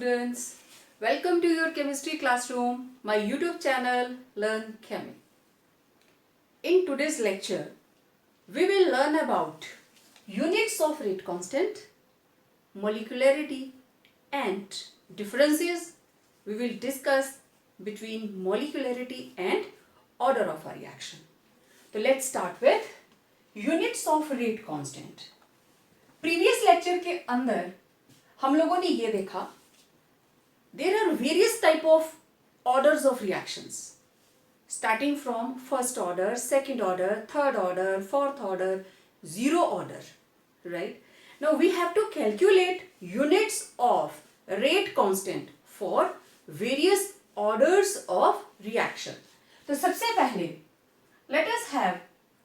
students, welcome to your chemistry classroom, my YouTube channel Learn Chemi. In today's lecture, we will learn about units of rate constant, molecularity and differences. We will discuss between molecularity and order of a reaction. So let's start with units of rate constant. Previous lecture के अंदर हम लोगों ने ये देखा there are various type of orders of reactions starting from first order, second order, third order, fourth order, zero order, right? Now we have to calculate units of rate constant for various orders of reaction. तो सबसे पहले let us have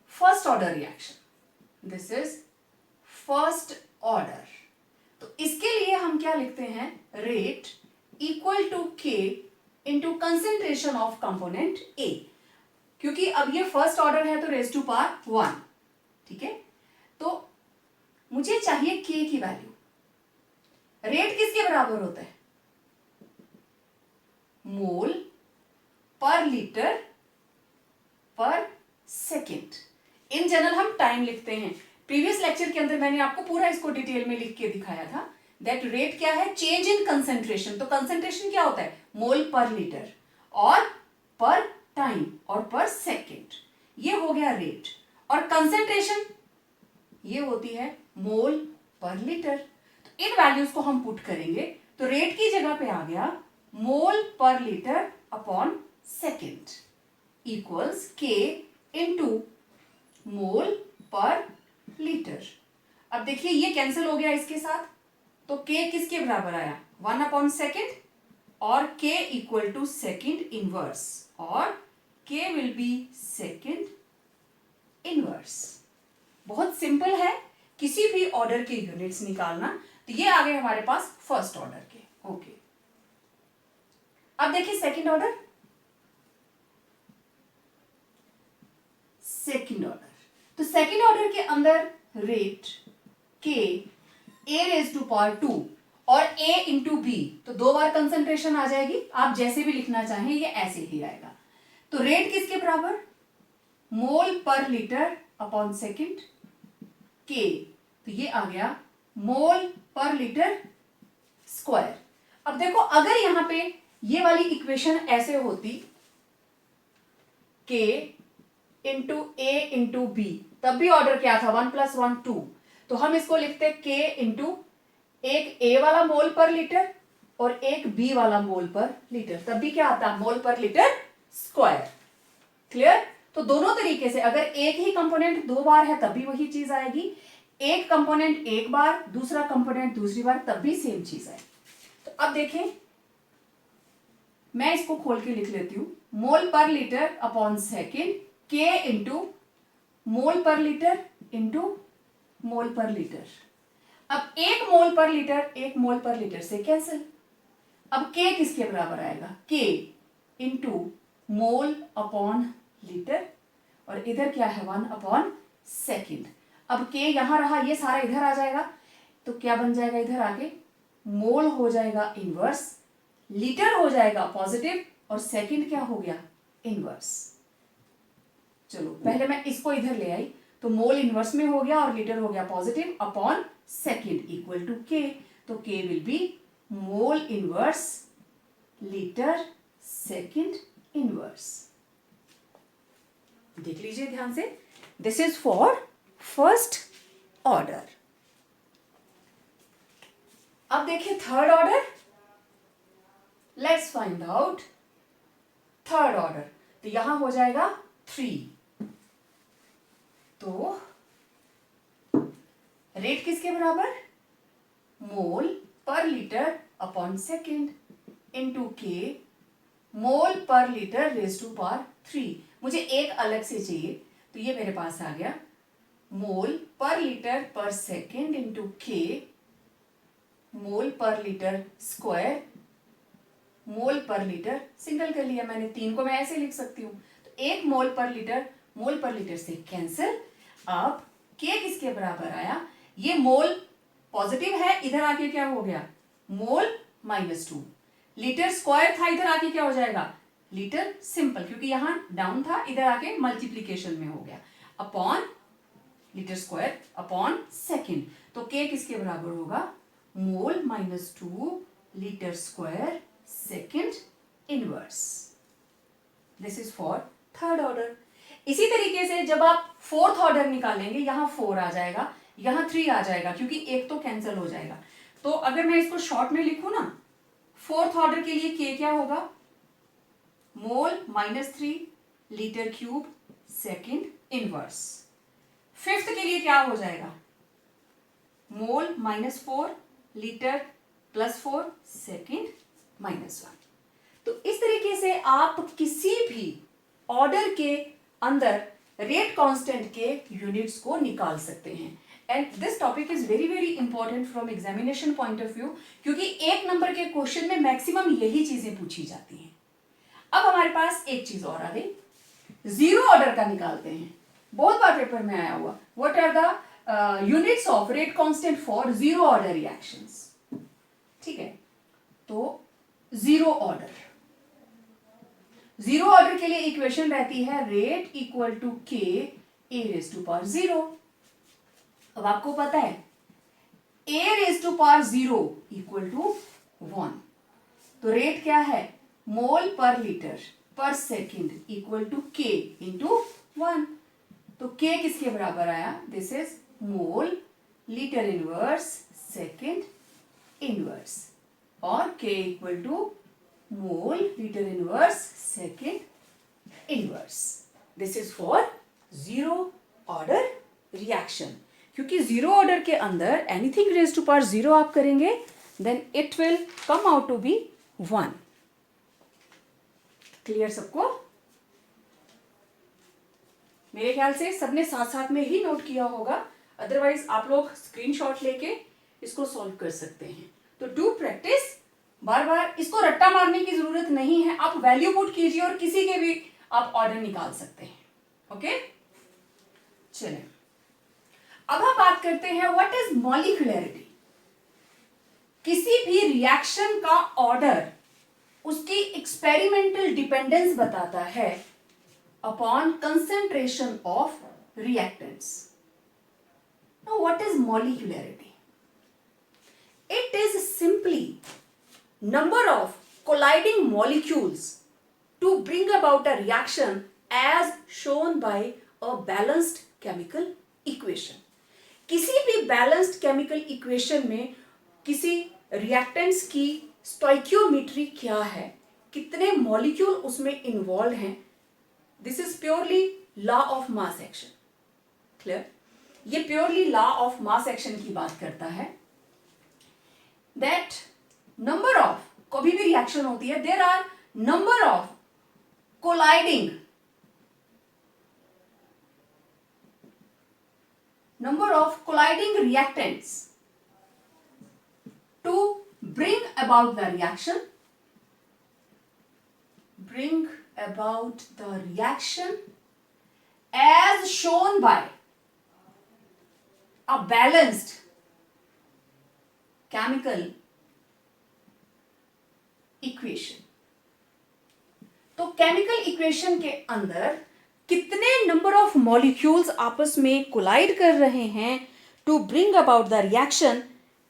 first order reaction. This is first order. तो इसके लिए हम क्या लिखते हैं? Rate equal to k into concentration of component ए. क्योंकि अब ये फर्स्ट ऑर्डर है तो रेज टू पावर 1. ठीक है, तो मुझे चाहिए के की वैल्यू. रेट किसके बराबर होता है? मोल पर लीटर पर सेकेंड. इन जनरल हम टाइम लिखते हैं. प्रीवियस लेक्चर के अंदर मैंने आपको पूरा इसको डिटेल में लिख के दिखाया था दैट रेट क्या है? Change in concentration. तो कंसेंट्रेशन क्या होता है? मोल पर लीटर और पर टाइम और पर सेकेंड. ये हो गया रेट. और कंसेंट्रेशन ये होती है मोल पर लीटर. तो इन वैल्यूज को हम पुट करेंगे तो रेट की जगह पे आ गया मोल पर लीटर अपॉन सेकेंड इक्वल्स के इंटू मोल पर लीटर. अब देखिए ये कैंसिल हो गया इसके साथ, तो k किसके बराबर आया? 1 अपॉन सेकेंड और k equal to second inverse और k will be second inverse. बहुत सिंपल है किसी भी ऑर्डर के यूनिट्स निकालना. तो ये आ गए हमारे पास फर्स्ट ऑर्डर के. ओके, अब देखिए सेकेंड ऑर्डर. सेकेंड ऑर्डर, तो सेकेंड ऑर्डर के अंदर रेट के ए रेज टू पावर 2 और ए इंटू बी. तो दो बार कंसेंट्रेशन आ जाएगी. आप जैसे भी लिखना चाहें ये ऐसे ही आएगा. तो रेट किसके बराबर? मोल पर लीटर अपॉन सेकेंड के. तो ये आ गया मोल पर लीटर स्क्वायर. अब देखो अगर यहां पे ये वाली इक्वेशन ऐसे होती के इंटू ए इंटू बी, तब भी ऑर्डर क्या था? 1 + 1 2. तो हम इसको लिखते के इंटू एक ए वाला मोल पर लीटर और एक बी वाला मोल पर लीटर. तब भी क्या आता? मोल पर लीटर स्क्वायर. क्लियर? तो दोनों तरीके से अगर एक ही कंपोनेंट दो बार है तब भी वही चीज आएगी. एक कंपोनेंट एक बार, दूसरा कंपोनेंट दूसरी बार, तब भी सेम चीज आएगी. तो अब देखें, मैं इसको खोल के लिख लेती हूं. मोल पर लीटर अपॉन सेकेंड के इंटू मोल पर लीटर इंटू मोल पर लीटर. अब एक मोल पर लीटर एक मोल पर लीटर से कैंसिल. अब के किसके बराबर आएगा? के इंटू मोल अपॉन लीटर और इधर क्या है? 1 अपॉन सेकेंड. अब के यहां रहा, ये सारा इधर आ जाएगा. तो क्या बन जाएगा इधर आके? मोल हो जाएगा इनवर्स, लीटर हो जाएगा पॉजिटिव और सेकेंड क्या हो गया? इनवर्स. चलो पहले मैं इसको इधर ले आई तो मोल इनवर्स में हो गया और लीटर हो गया positive upon second equal to k. तो k will be mole inverse litre second inverse. देख लीजिए ध्यान से. This is for first order. अब देखिए third order. Let's find out third order. तो यहां हो जाएगा 3. तो रेट किसके बराबर? मोल पर लीटर अपॉन सेकेंड इंटू के मोल पर लीटर रेज टू पावर 3. मुझे एक अलग से चाहिए तो ये मेरे पास आ गया मोल पर लीटर पर सेकेंड इंटू के मोल पर लीटर स्क्वायर मोल पर लीटर. सिंगल कर लिया मैंने, 3 को मैं ऐसे लिख सकती हूं. तो एक मोल पर लीटर से कैंसिल. अब के किसके बराबर आया? ये मोल पॉजिटिव है, इधर आके क्या हो गया? Mole minus 2। लीटर स्क्वायर था, इधर आके क्या हो जाएगा लीटर सिंपल, क्योंकि यहां डाउन था, इधर आके मल्टीप्लीकेशन में हो गया, upon litre square upon second. तो के किसके बराबर होगा mole minus 2 litre square second inverse. This is for third order. इसी तरीके से जब आप फोर्थ ऑर्डर निकालेंगे, यहां 4 आ जाएगा, यहां 3 आ जाएगा, क्योंकि एक तो कैंसिल हो जाएगा। तो अगर मैं इसको शॉर्ट में लिखूं ना, फोर्थ ऑर्डर के लिए के क्या होगा mole minus 3 litre cube second inverse. Fifth के लिए क्या हो जाएगा mole minus 4 litre plus 4 second minus 1। तो इस तरीके से आप किसी भी ऑर्डर के अंदर रेट कांस्टेंट के यूनिट्स को निकाल सकते हैं। And this topic is very very important from examination point of view, क्योंकि एक नंबर के क्वेश्चन में मैक्सिमम यही चीजें पूछी जाती हैं। अब हमारे पास एक चीज और आ गई, जीरो ऑर्डर का निकालते हैं। बहुत बार पेपर में आया हुआ, what are the units of rate constant for zero order reactions. ठीक है, तो जीरो ऑर्डर के लिए इक्वेशन रहती है रेट इक्वल टू के ए रेज टू पावर 0। अब आपको पता है A raise to power 0 equal to 1, तो रेट क्या है मोल पर लीटर पर second equal to k into 1। तो के किसके बराबर आया, this is mole litre inverse second inverse, और k equal to mole litre inverse second inverse. This is for zero order reaction, क्योंकि जीरो ऑर्डर के अंदर एनीथिंग रेज टू पावर 0 आप करेंगे then it will come out to be 1। Clear सबको? मेरे ख्याल से सबने साथ साथ में ही नोट किया होगा, अदरवाइज आप लोग स्क्रीनशॉट लेके इसको सॉल्व कर सकते हैं। तो डू प्रैक्टिस, बार बार इसको रट्टा मारने की जरूरत नहीं है, आप वैल्यू पुट कीजिए और किसी के भी आप ऑर्डर निकाल सकते हैं। ओके, चलिए अब हम बात करते हैं व्हाट इज मॉलिक्यूलरिटी। किसी भी रिएक्शन का ऑर्डर उसकी एक्सपेरिमेंटल डिपेंडेंस बताता है upon concentration of reactants. Now what is molecularity? It is simply number of colliding molecules to bring about a reaction as shown by a balanced chemical equation। किसी भी balanced chemical equation में किसी reactants की stoichiometry क्या है, कितने molecule उसमें involved हैं, this is purely law of mass action। clear? ये purely law of mass action की बात करता है that नंबर ऑफ, कभी भी रिएक्शन होती है, there are number of colliding reactants to bring about the reaction as shown by a balanced chemical equation. तो केमिकल इक्वेशन के अंदर कितने नंबर ऑफ मॉलिक्यूल्स आपस में कोलाइड कर रहे हैं to bring about the reaction,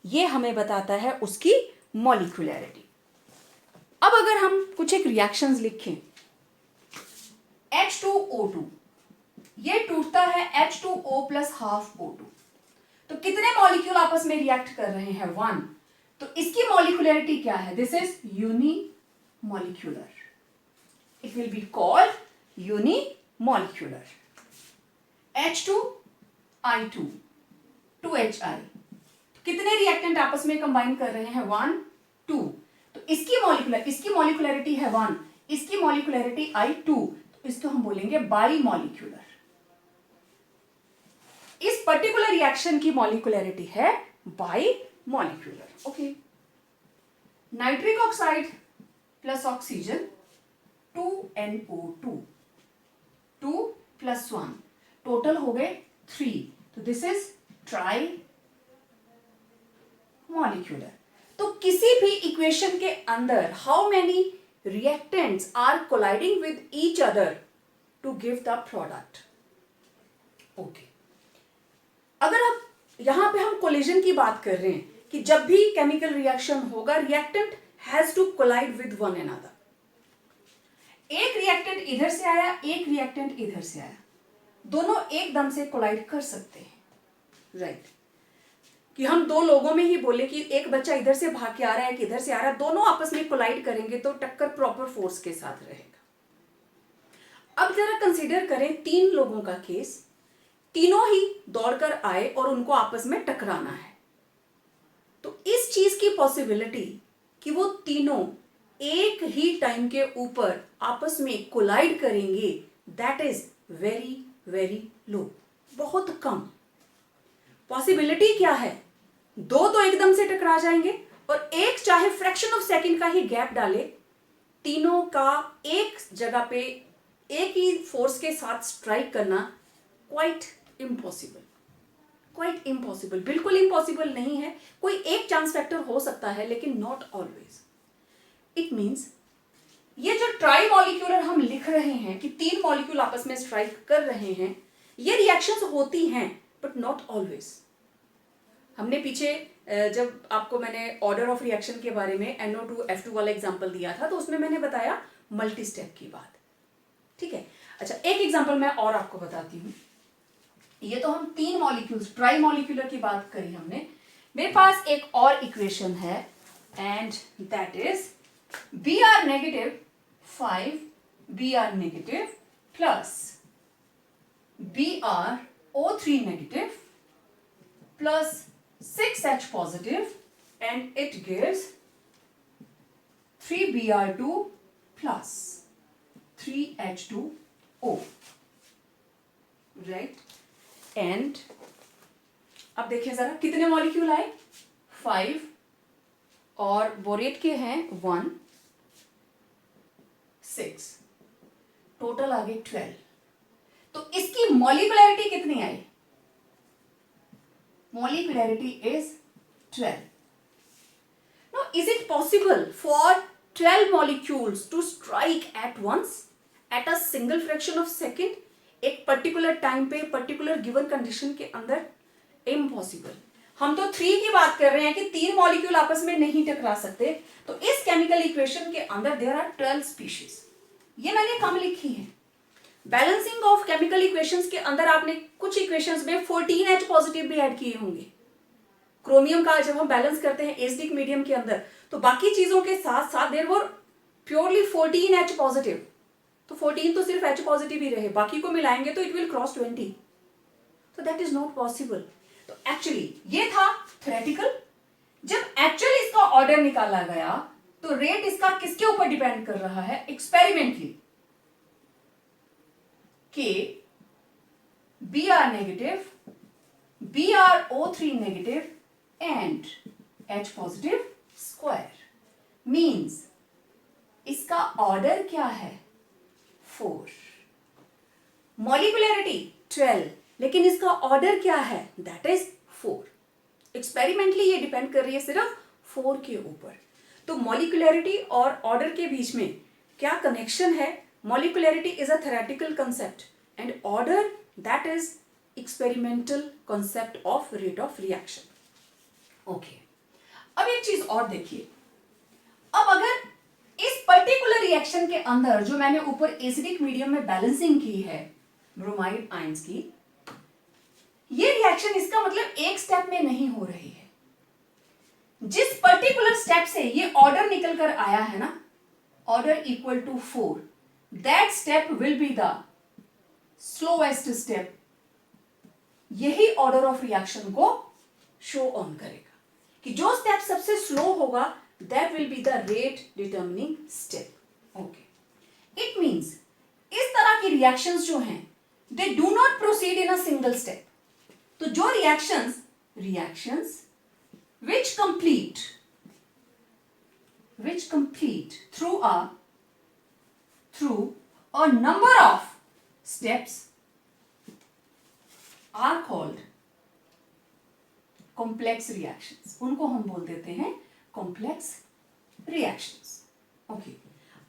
ये हमें बताता है उसकी मॉलिक्यूलरिटी। अब अगर हम कुछ एक रिएक्शंस लिखें, H2O2 ये टूटता है H2O प्लस हाफ O2, तो कितने मॉलिक्यूल आपस में रिएक्ट कर रहे हैं 1, तो इसकी मॉलिक्यूलरिटी क्या है, this is unimolecular, it will be called unimolecular. H2I2 2HI, कितने रिएक्टेंट आपस में कंबाइन कर रहे हैं 1 2, तो इसकी मॉलिक्यूलरिटी है 1, इसकी मॉलिक्यूलरिटी I2, तो इसको हम बोलेंगे बाई मॉलिक्यूलर। इस पर्टिकुलर रिएक्शन की मॉलिक्यूलरिटी है by molecular. Okay, nitric oxide plus oxygen 2NO2 2 + 1 total हो गए 3, तो दिस इज ट्राई मॉलिक्यूलर। तो किसी भी इक्वेशन के अंदर how many reactants are colliding with each other to give the product. Okay, अगर आप यहां पे हम कोलिजन की बात कर रहे हैं कि जब भी केमिकल रिएक्शन होगा reactant has to collide with one another. एक रिएक्टेंट इधर से आया, एक रिएक्टेंट इधर से आया, दोनों एकदम से कोलाइड कर सकते हैं, राइट कि हम दो लोगों में ही बोले कि एक बच्चा इधर से भाग के आ रहा है कि इधर से आ रहा है, दोनों आपस में कोलाइड करेंगे तो टक्कर प्रॉपर फोर्स के साथ रहेगा। अब जरा कंसीडर करें 3 लोगों का केस, तीनों ही दौड़कर आए और उनको आपस में टकराना है, तो इस चीज की पॉसिबिलिटी कि वो तीनों एक ही टाइम के ऊपर आपस में कोलाइड करेंगे, that is very very low, बहुत कम। पॉसिबिलिटी क्या है, दो तो एकदम से टकरा जाएंगे और एक चाहे फ्रैक्शन ऑफ सेकंड का ही गैप डाले, तीनों का एक जगह पे एक ही फोर्स के साथ स्ट्राइक करना क्वाइट इम्पॉसिबल, बिल्कुल इम्पॉसिबल नहीं है। कोई एक चांस फैक्टर हो सकता है लेकिन नॉट ऑलवेज। इट मीन्स ये जो ट्राई मॉलिक्यूलर हम लिख रहे हैं कि 3 मॉलिक्यूल आपस में स्ट्राइक कर रहे हैं, ये रिएक्शंस होती हैं बट नॉट ऑलवेज। हमने पीछे जब आपको मैंने ऑर्डर ऑफ रिएक्शन के बारे में NO2F2 वाला एग्जांपल दिया था तो उसमें मैंने बताया मल्टी स्टेप की बात, ठीक है। अच्छा, एक एग्जांपल मैं और आपको बताती हूं। ये तो हम 3 मॉलिक्यूल्स ट्राई मॉलिक्यूलर की बात करी हमने। मेरे पास एक और इक्वेशन है and that is Br negative 5 Br negative plus BrO3 negative plus 6H positive and it gives 3Br2 plus 3H2O, right? And अब देखिए जरा कितने मॉलिक्यूल आए, 5 और बोरेट के हैं 1, 6, टोटल आ गए 12। तो इसकी मॉलिक्यूलरिटी कितनी आई, molecularity is 12। Now is it possible for 12 molecules to strike at once at a single fraction of second, एक पर्टिकुलर टाइम पे पर्टिकुलर गिवन कंडीशन के अंदर? इम्पॉसिबल। हम तो 3 की बात कर रहे हैं कि 3 मॉलिक्यूल आपस में नहीं टकरा सकते, तो इस केमिकल इक्वेशन के अंदर देयर आर 12 स्पीशीज। ये मैंने कम लिखी है। बैलेंसिंग ऑफ केमिकल इक्वेशंस के अंदर आपने कुछ इक्वेशंस में 14H पॉजिटिव भी ऐड किए होंगे। क्रोमियम का जब हम बैलेंस करते हैं एसिडिक मीडियम के अंदर, तो बाकी चीजों के साथ साथ there were purely 14H positive, तो 14 तो सिर्फ H पॉजिटिव ही रहे, बाकी को मिलाएंगे तो इट विल क्रॉस 20, तो दैट इज नॉट पॉसिबल। तो एक्चुअली ये था थ्योरेटिकल। जब एक्चुअली इसका ऑर्डर निकाला गया तो रेट इसका किसके ऊपर डिपेंड कर रहा है, एक्सपेरिमेंटली, कि Br negative, BrO3 negative and H positive square, means इसका ऑर्डर क्या है, 4, मॉलिक्यूलरिटी 12, लेकिन इसका ऑर्डर क्या है, दैट इज 4। एक्सपेरिमेंटली ये डिपेंड कर रही है सिर्फ 4 के ऊपर। तो मॉलिक्यूलरिटी और ऑर्डर के बीच में क्या कनेक्शन है? Molecularity is a theoretical concept and order that is experimental concept of rate of reaction. Okay, अब एक चीज और देखिए। अब अगर इस पर्टिकुलर रिएक्शन के अंदर जो मैंने ऊपर एसिडिक मीडियम में बैलेंसिंग की है ब्रोमाइड आयंस की, ये रिएक्शन इसका मतलब एक स्टेप में नहीं हो रही है। जिस पर्टिकुलर स्टेप से ये ऑर्डर निकल कर आया है ना, order equal to 4, that step will be the slowest step. यही ऑर्डर ऑफ रिएक्शन को शो ऑन करेगा कि जो स्टेप सबसे स्लो होगा that will be the rate determining step. Okay, it means इस तरह की रिएक्शंस जो हैं they do not proceed in a single step. तो जो reactions which complete through a number of steps are called complex reactions, उनको हम बोल देते हैं कॉम्प्लेक्स रिएक्शंस। ओके,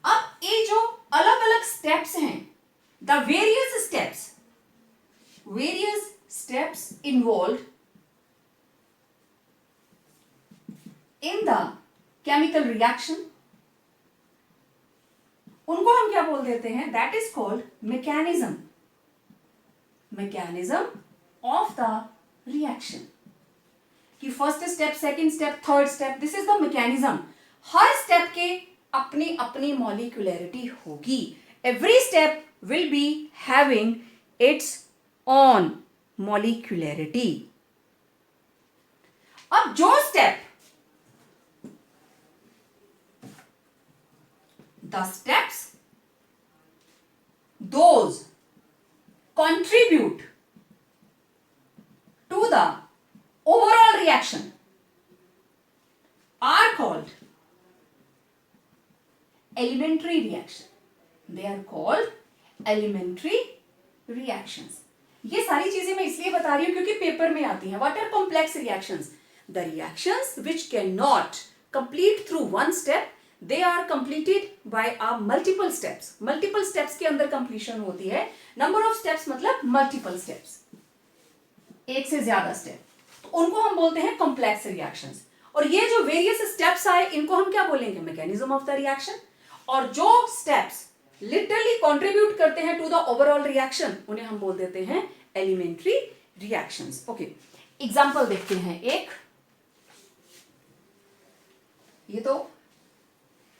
अब ये जो अलग अलग स्टेप्स हैं, the various steps involve in the chemical reaction, उनको हम क्या बोल देते हैं? That is called mechanism of the reaction. कि first step, second step, third step, this is the mechanism. हर स्टेप के अपनी अपनी मॉलिक्यूलरिटी होगी। Every step will be having its own molecularity. अब जो step, the steps those contribute to the overall reaction are called elementary reaction. They are called elementary reactions. ये सारी चीजें मैं इसलिए बता रही हूं क्योंकि पेपर में आती हैं. What are complex reactions? The reactions which cannot complete through one step, they are completed by a multiple steps. Multiple steps के अंदर completion होती है. Number of steps मतलब multiple steps, एक से ज्यादा स्टेप, तो उनको हम बोलते हैं complex reactions. और ये जो various steps आए, इनको हम क्या बोलेंगे? Mechanism of the reaction. और जो steps literally contribute करते हैं to the overall reaction, उन्हें हम बोल देते हैं elementary reactions. Okay, example देखते हैं एक. ये तो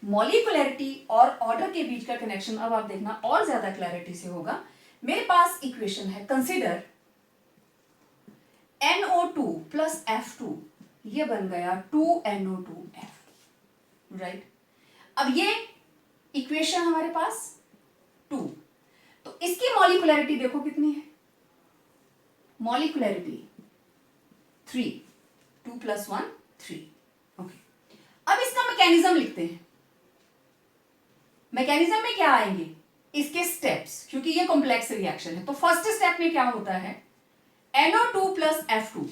मॉलिक्यूलरिटी और ऑर्डर के बीच का कनेक्शन अब आप देखना और ज्यादा क्लैरिटी से होगा. मेरे पास इक्वेशन है, कंसीडर NO2 प्लस F2, ये बन गया 2NO2F, राइट. अब ये इक्वेशन हमारे पास 2, तो इसकी मॉलिक्यूलरिटी देखो कितनी है? मॉलिक्यूलरिटी 3, 2 + 1 3. ओके, अब इसका मैकेनिज्म लिखते हैं. मैकेनिज्म में क्या आएंगे? इसके स्टेप्स, क्योंकि ये कॉम्प्लेक्स रिएक्शन है. तो फर्स्ट स्टेप में क्या होता है? NO2 प्लस F2,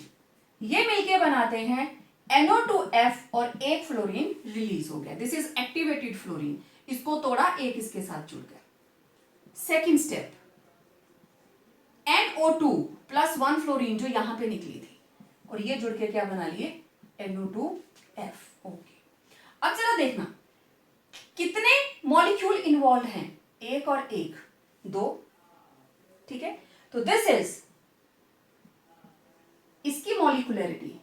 ये मिलके बनाते हैं NO2F और एक फ्लोरीन रिलीज हो गया. This is activated fluorine. इसको तोड़ा, एक इसके साथ जुड़ गया. Second step, NO2 plus 1 fluorine जो यहां पे निकली थी, और ये जुड़ के क्या बना लिए? NO2F. ओके, अब जरा देखना कितने मॉलिक्यूल इन्वॉल्व हैं? एक और एक, 2. ठीक है, तो दिस इज, इसकी मॉलिक्यूलरिटी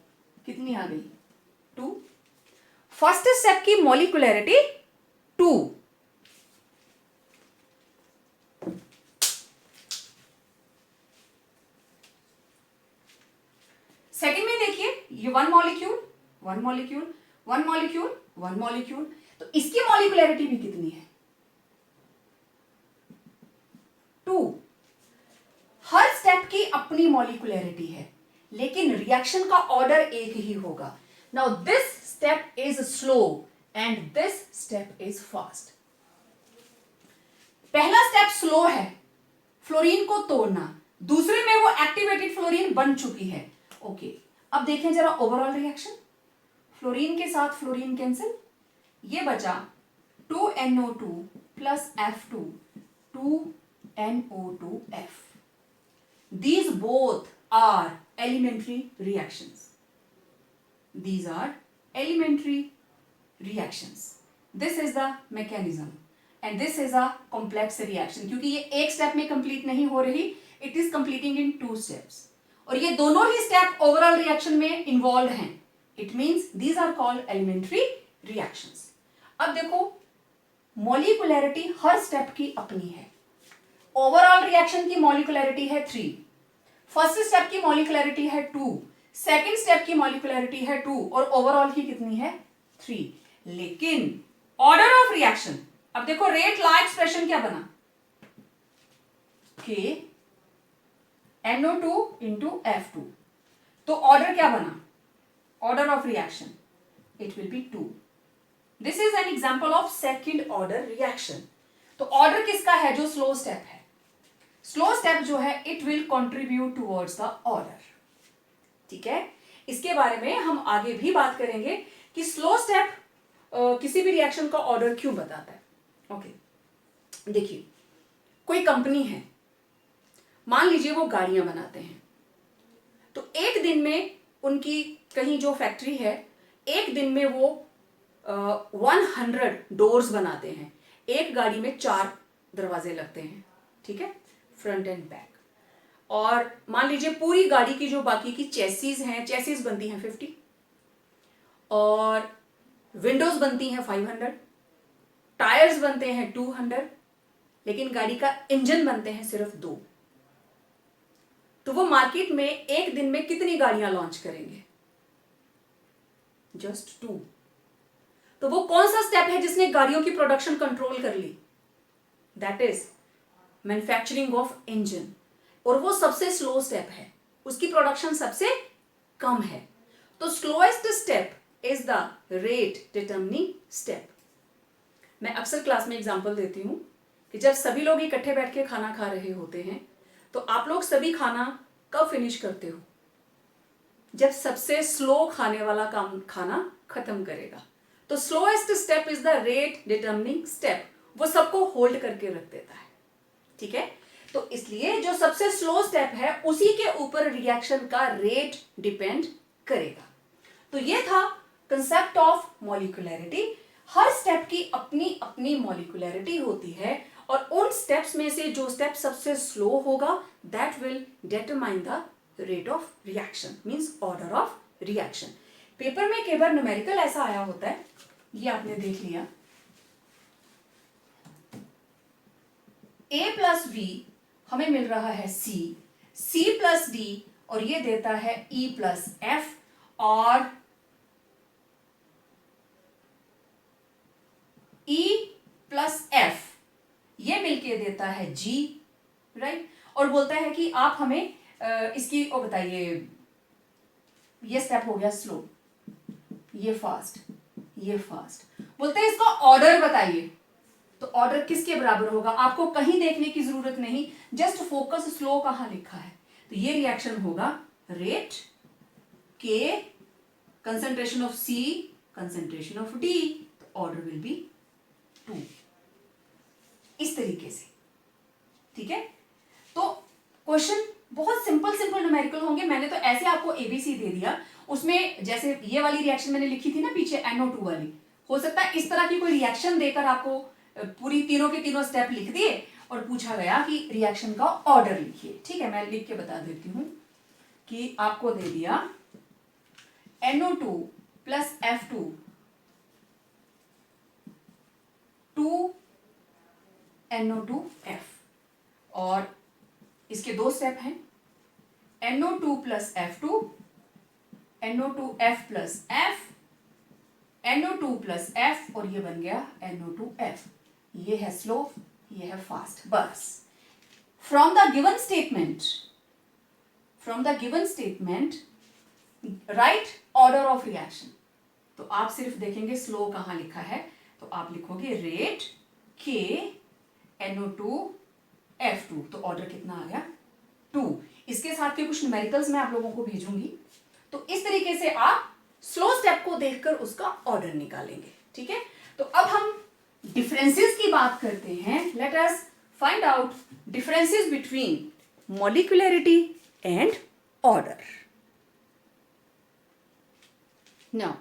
कितनी आ गई? 2. फर्स्ट स्टेप की मॉलिक्यूलरिटी 2. सेकेंड में देखिए, ये 1 मॉलिक्यूल, 1 मॉलिक्यूल, 1 मॉलिक्यूल, 1 मॉलिक्यूल, तो इसकी मॉलिक्यूलरिटी भी कितनी है? 2. हर स्टेप की अपनी मॉलिक्यूलरिटी है, लेकिन रिएक्शन का ऑर्डर एक ही होगा. Now this step is slow and this step is fast. पहला स्टेप स्लो है, फ्लोरीन को तोड़ना. दूसरे में वो एक्टिवेटेड फ्लोरीन बन चुकी है. ओके, अब देखें जरा ओवरऑल रिएक्शन. फ्लोरीन के साथ फ्लोरीन कैंसिल, ये बचा 2NO2 plus F2, 2NO2F. These both are elementary reactions. These are elementary reactions. This is the mechanism and this is a complex reaction. क्योंकि ये एक स्टेप में कंप्लीट नहीं हो रही, it is completing in 2 steps. और ये दोनों ही स्टेप ओवरऑल रिएक्शन में इन्वॉल्व हैं. It means these are called elementary reactions. अब देखो, मॉलिक्यूलरिटी हर स्टेप की अपनी है. ओवरऑल रिएक्शन की मॉलिक्यूलरिटी है 3, फर्स्ट स्टेप की मॉलिक्यूलरिटी है 2, सेकंड स्टेप की मॉलिक्यूलरिटी है 2, और ओवरऑल की कितनी है? 3. लेकिन ऑर्डर ऑफ रिएक्शन, अब देखो रेट लॉ एक्सप्रेशन क्या बना? K NO2 into F2. तो ऑर्डर क्या बना? Order of reaction, it will be 2. This is an example of second order reaction. तो ऑर्डर किसका है? जो स्लो स्टेप है. स्लो स्टेप जो है, it will contribute towards the order. ठीक है, इसके बारे में हम आगे भी बात करेंगे कि स्लो स्टेप किसी भी रिएक्शन का ऑर्डर क्यों बताता है। ओके, देखिए कोई कंपनी है, मान लीजिए वो गाड़ियां बनाते हैं, तो एक दिन में उनकी कहीं जो फैक्ट्री है, एक दिन में वो 100 डोर्स बनाते हैं। एक गाड़ी में 4 दरवाजे लगते हैं, ठीक है, फ्रंट एंड बैक। और मान लीजिए पूरी गाड़ी की जो बाकी की चेसिस हैं, चेसिस बनती हैं 50 और विंडोज बनती हैं 500, टायर्स बनते हैं 200, लेकिन गाड़ी का इंजन बनते हैं सिर्फ 2। तो वो मार्केट में एक दिन में कितनी गाड़ियां लॉन्च करेंगे? जस्ट 2। तो वो कौन सा स्टेप है जिसने गाड़ियों की प्रोडक्शन कंट्रोल कर ली? That is manufacturing of engine. और वो सबसे स्लो स्टेप है, उसकी प्रोडक्शन सबसे कम है। तो slowest step is the rate determining step. मैं अक्सर क्लास में एग्जांपल देती हूं कि जब सभी लोग इकट्ठे बैठ के खाना खा रहे होते हैं, तो आप लोग सभी खाना कब फिनिश करते हो? जब सबसे स्लो खाने वाला काम खाना खत्म करेगा। तो slowest step is the rate determining step. वो सबको होल्ड करके रख देता है, ठीक है। तो इसलिए जो सबसे स्लो स्टेप है उसी के ऊपर रिएक्शन का रेट डिपेंड करेगा। तो ये था कंसेप्ट ऑफ मॉलिक्यूलैरिटी। हर स्टेप की अपनी अपनी मॉलिक्यूलैरिटी होती है और उन स्टेप्स में से जो स्टेप सबसे स्लो होगा that will determine the rate of reaction, means order of reaction. Paper में कई बार न्यूमेरिकल ऐसा आया होता है, ये आपने देख लिया, A प्लस V हमें मिल रहा है C प्लस D और ये देता है E प्लस F और E प्लस F ये मिलके देता है G, राइट। और बोलता है कि आप हमें इसकी वो बताइए, ये स्टेप हो गया स्लो, ये फास्ट, ये फास्ट। बोलते हैं इसका ऑर्डर बताइए। तो ऑर्डर किसके बराबर होगा? आपको कहीं देखने की जरूरत नहीं, जस्ट फोकस स्लो कहां लिखा है। तो ये रिएक्शन होगा रेट के concentration of C concentration of D, तो ऑर्डर विल बी 2, इस तरीके से, ठीक है। तो क्वेश्चन बहुत सिंपल न्यूमेरिकल होंगे। मैंने तो ऐसे आपको ABC दे दिया, उसमें जैसे ये वाली रिएक्शन मैंने लिखी थी ना पीछे NO2 वाली, हो सकता है इस तरह की कोई रिएक्शन देकर आपको पूरी तीनों के तीनों स्टेप लिख दिए और पूछा गया कि रिएक्शन का ऑर्डर लिखिए। ठीक है, मैं लिख के बता देती हूं कि आपको दे दिया NO2 प्लस F2 2NO2F और इसके 2 स्टेप हैं, NO2 plus F2, NO2F plus F, NO2 plus F और ये बन गया NO2F। ये है स्लो, ये है फास्ट। बस from the given statement right order of reaction. तो आप सिर्फ देखेंगे स्लो कहां लिखा है, तो आप लिखोगे रेट के NO2 F2, तो ऑर्डर कितना आ गया 2। इसके साथ के कुछ न्यूमेरिकल्स मैं आप लोगों को भेजूंगी। तो इस तरीके से आप स्लो स्टेप को देखकर उसका ऑर्डर निकालेंगे, ठीक है। तो अब हम डिफरेंसेस की बात करते हैं। Let us find out differences between molecularity and order. Now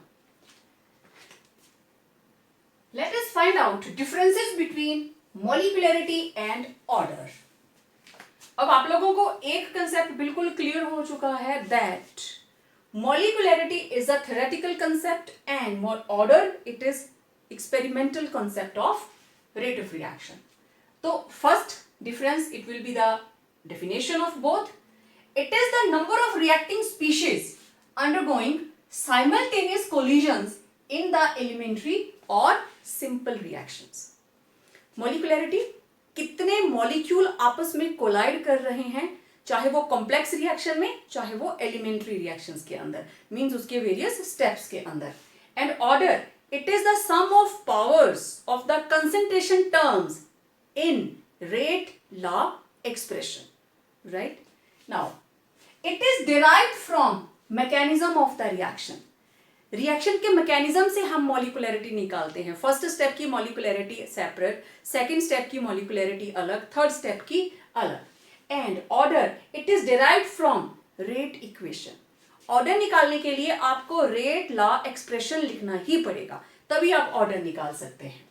let us find out differences between molecularity and order. अब आप लोगों को एक कंसेप्ट बिल्कुल क्लियर हो चुका है that molecularity is a theoretical concept and order it is experimental concept of rate of reaction. तो first difference it will be the definition of both. It is the number of reacting species undergoing simultaneous collisions in the elementary और simple reactions. मॉलिक्यूलैरिटी कितने molecule आपस में collide कर रहे हैं, चाहे वो कॉम्प्लेक्स रिएक्शन में चाहे वो एलिमेंट्री रिएक्शंस के अंदर, मींस उसके वेरियस स्टेप्स के अंदर। And order it is the sum of powers of the concentration terms in rate law expression, right. Now it is derived from mechanism of the reaction. Reaction के mechanism से हम molecularity निकालते हैं। First step की molecularity separate, second step की molecularity अलग, third step की अलग। And order it is derived from rate equation. Order निकालने के लिए आपको रेट लॉ एक्सप्रेशन लिखना ही पड़ेगा, तभी आप ऑर्डर निकाल सकते हैं।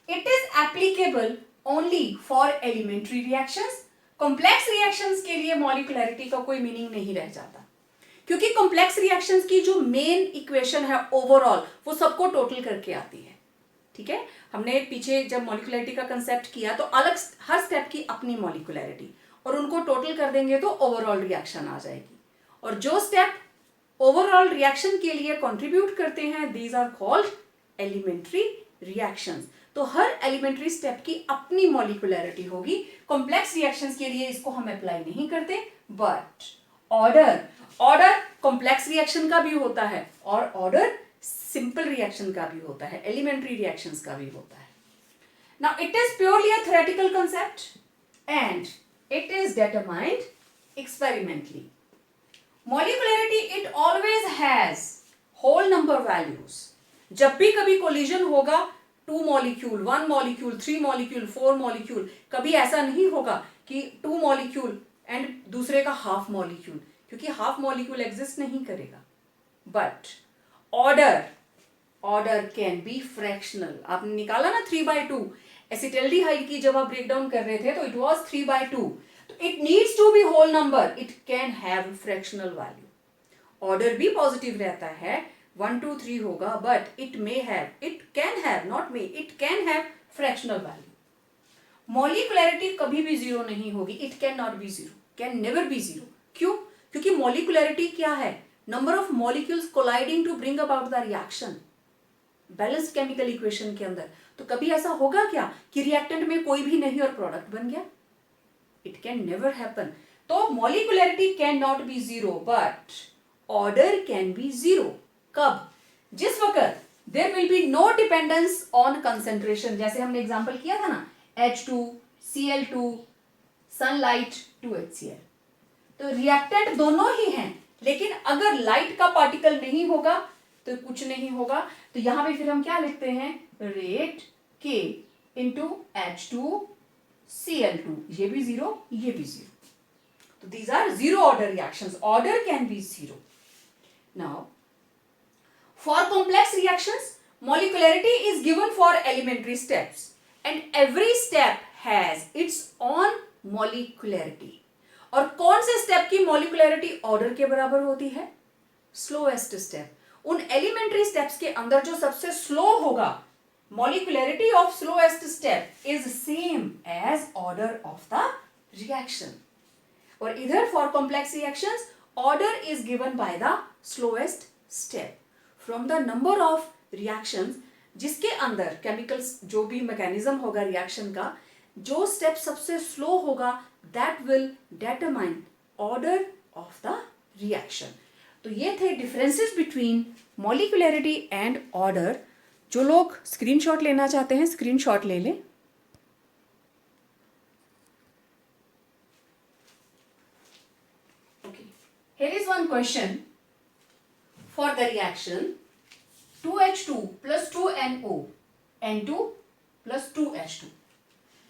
It is applicable only for elementary reactions. Complex reactions के लिए मॉलिक्यूलरिटी का कोई मीनिंग नहीं रह जाता, क्योंकि कॉम्प्लेक्स रिएक्शंस की जो मेन इक्वेशन है ओवरऑल वो सबको टोटल करके आती है। ठीक है, हमने पीछे जब मॉलिक्यूलरिटी का कंसेप्ट किया तो अलग हर स्टेप की अपनी मॉलिक्यूलरिटी, और उनको टोटल कर देंगे तो ओवरऑल रिएक्शन आ जाएगी। और जो स्टेप ओवरऑल रिएक्शन के लिए कंट्रीब्यूट करते हैं these are called elementary reactions. तो हर एलिमेंट्री स्टेप की अपनी मॉलिक्यूलरिटी होगी। कॉम्प्लेक्स रिएक्शंस के लिए इसको हम अप्लाई नहीं करते, बट ऑर्डर कॉम्प्लेक्स रिएक्शन का भी होता है और ऑर्डर सिंपल रिएक्शन का भी होता है, एलिमेंट्री रिएक्शंस का भी होता है। Now it is purely a theoretical concept and it is determined experimentally. Molecularity it always has whole number values. जब भी कभी कोलिजन होगा 2 मॉलिक्यूल, 1 मॉलिक्यूल, 3 मॉलिक्यूल, 4 मॉलिक्यूल, कभी ऐसा नहीं होगा कि 2 मॉलिक्यूल एंड दूसरे का हाफ मॉलिक्यूल, क्योंकि हाफ मॉलिक्यूल एग्जिस्ट नहीं करेगा। But order can B fractional. आपने निकाला ना 3/2, एसिटल्डिहाइड की जब आप ब्रेक डाउन कर रहे थे तो इट वाज 3/2, तो it needs to be whole number, it can have fractional value. Order भी पॉजिटिव रहता है, 1 2 3 होगा, but it can have fractional value. Molecularity कभी भी जीरो नहीं होगी, it can not be zero, can never be zero. क्यों? क्योंकि मॉलिक्यूलरिटी क्या है? Number of molecules colliding to bring about the reaction, balanced chemical equation के अंदर। तो कभी ऐसा होगा क्या कि रिएक्टेंट में कोई भी नहीं और प्रोडक्ट बन गया? It can never happen. तो molecularity can not be zero, but order can be zero. कब? जिस वक्त there will be no dependence on concentration. जैसे हमने एग्जांपल किया था ना, H2Cl2 सनलाइट 2HCl। तो रिएक्टेंट दोनों ही हैं, लेकिन अगर लाइट का पार्टिकल नहीं होगा तो कुछ नहीं होगा। तो यहां पे फिर हम क्या लिखते हैं? रेट K इंटू H2Cl2, ये भी जीरो, ये भी जीरो। तो these are zero order reactions. Order can be zero. Now for complex reactions, molecularity is given for elementary steps and every step has its own molecularity. और कौन से step की molecularity order के बराबर होती है? Slowest step. उन elementary steps के अंदर जो सबसे स्लो होगा, molecularity of slowest step is same as order of the reaction. और इधर for complex reactions order is given by the slowest step from the number of reactions, जिसके अंदर केमिकल्स जो भी मैकेनिज्म होगा रिएक्शन का, जो स्टेप सबसे स्लो होगा that will determine order of the reaction. तो ये थे differences between molecularity and order. जो लोग स्क्रीनशॉट लेना चाहते हैं स्क्रीनशॉट ले लें। Okay, here is one question for the reaction 2H2 plus 2NO, N2 plus 2H2.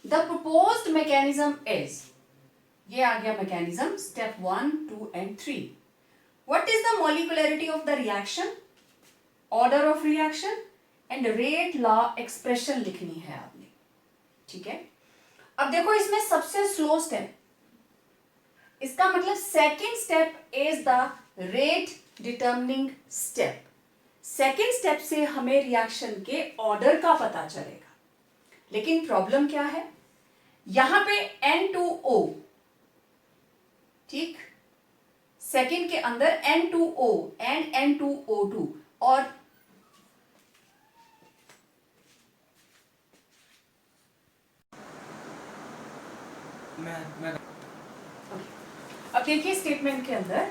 The proposed mechanism is, ये आ गया mechanism, step 1, 2 and 3. What is the molecularity of the reaction, order of reaction and rate law expression लिखनी है आपने। ठीक है, अब देखो इसमें सबसे स्लो स्टेप, इसका मतलब second step is the rate determining step. Second step से हमें रिएक्शन के ऑर्डर का पता चलेगा। लेकिन प्रॉब्लम क्या है? यहां पे N2O, ठीक, सेकेंड के अंदर N2O एंड N2O2 और अब देखिए स्टेटमेंट के अंदर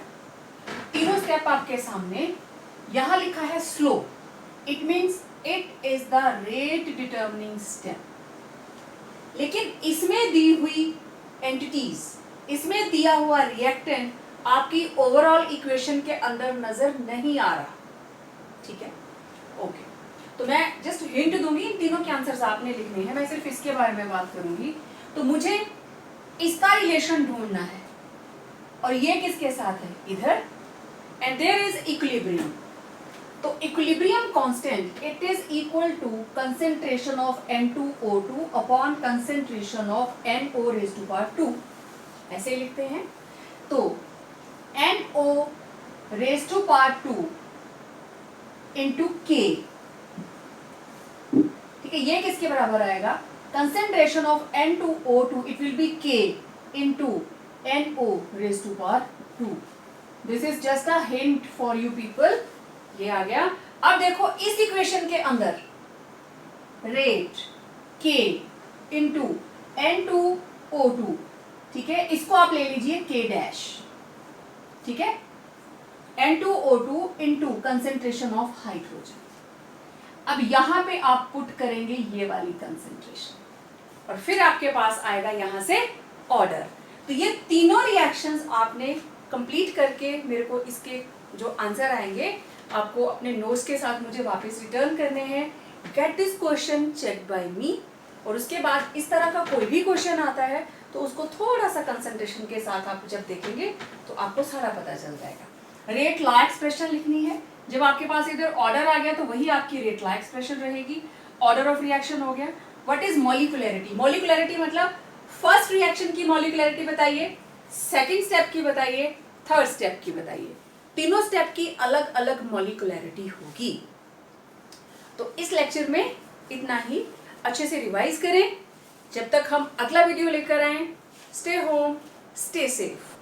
तीनों स्टेप आपके सामने, यहां लिखा है slow, it means it is the rate determining step. लेकिन इसमें दी हुई एंटिटीज, इसमें दिया हुआ रिएक्टेंट आपकी ओवरऑल इक्वेशन के अंदर नजर नहीं आ रहा। ठीक है, ओके। तो मैं जस्ट हिंट दूंगी, इन तीनों के आंसर्स आपने लिखने हैं, मैं सिर्फ इसके बारे में बात करूंगी। तो मुझे इसका रिलेशन ढूंढना है, और ये किसके साथ है, इधर, एंड देयर इज इक्विलिब्रियम। तो equilibrium constant it is equal to concentration of N2O2 upon concentration of NO⁻², ऐसे लिखते हैं। तो NO⁻² इंटू K, ठीक है, ये किसके बराबर आएगा, concentration of N2O2 it will be K into NO⁻²। This is just a hint for you people, ये आ गया। अब देखो इस इक्वेशन के अंदर रेट K इंटू N2O2, ठीक है, इसको आप ले लीजिए K डैश, ठीक है, N2O2 into concentration of hydrogen. अब यहां पे आप पुट करेंगे ये वाली कंसेंट्रेशन, और फिर आपके पास आएगा यहां से ऑर्डर। तो ये तीनों रिएक्शंस आपने कंप्लीट करके मेरे को इसके जो आंसर आएंगे आपको अपने नोट्स के साथ मुझे वापस रिटर्न करने हैं। Get this question check by me, और उसके बाद इस तरह का कोई भी क्वेश्चन आता है तो उसको थोड़ा सा कंसंट्रेशन के साथ आप जब देखेंगे तो आपको सारा पता चल जाएगा। रेट लॉ एक्सप्रेशन लिखनी है, जब आपके पास इधर ऑर्डर आ गया तो वही आपकी रेट लॉ एक्सप्रेशन रहेगी। ऑर्डर ऑफ रिएक्शन हो गया। व्हाट इज मॉलिक्यूलैरिटी, मॉलिक्यूलैरिटी मतलब फर्स्ट रिएक्शन की मॉलिक्यूलैरिटी बताइए, सेकंड स्टेप की बताइए, थर्ड स्टेप की बताइए, तीनों स्टेप की अलग अलग मॉलिक्यूलैरिटी होगी। तो इस लेक्चर में इतना ही, अच्छे से रिवाइज करें। जब तक हम अगला वीडियो लेकर आए, स्टे होम, स्टे सेफ।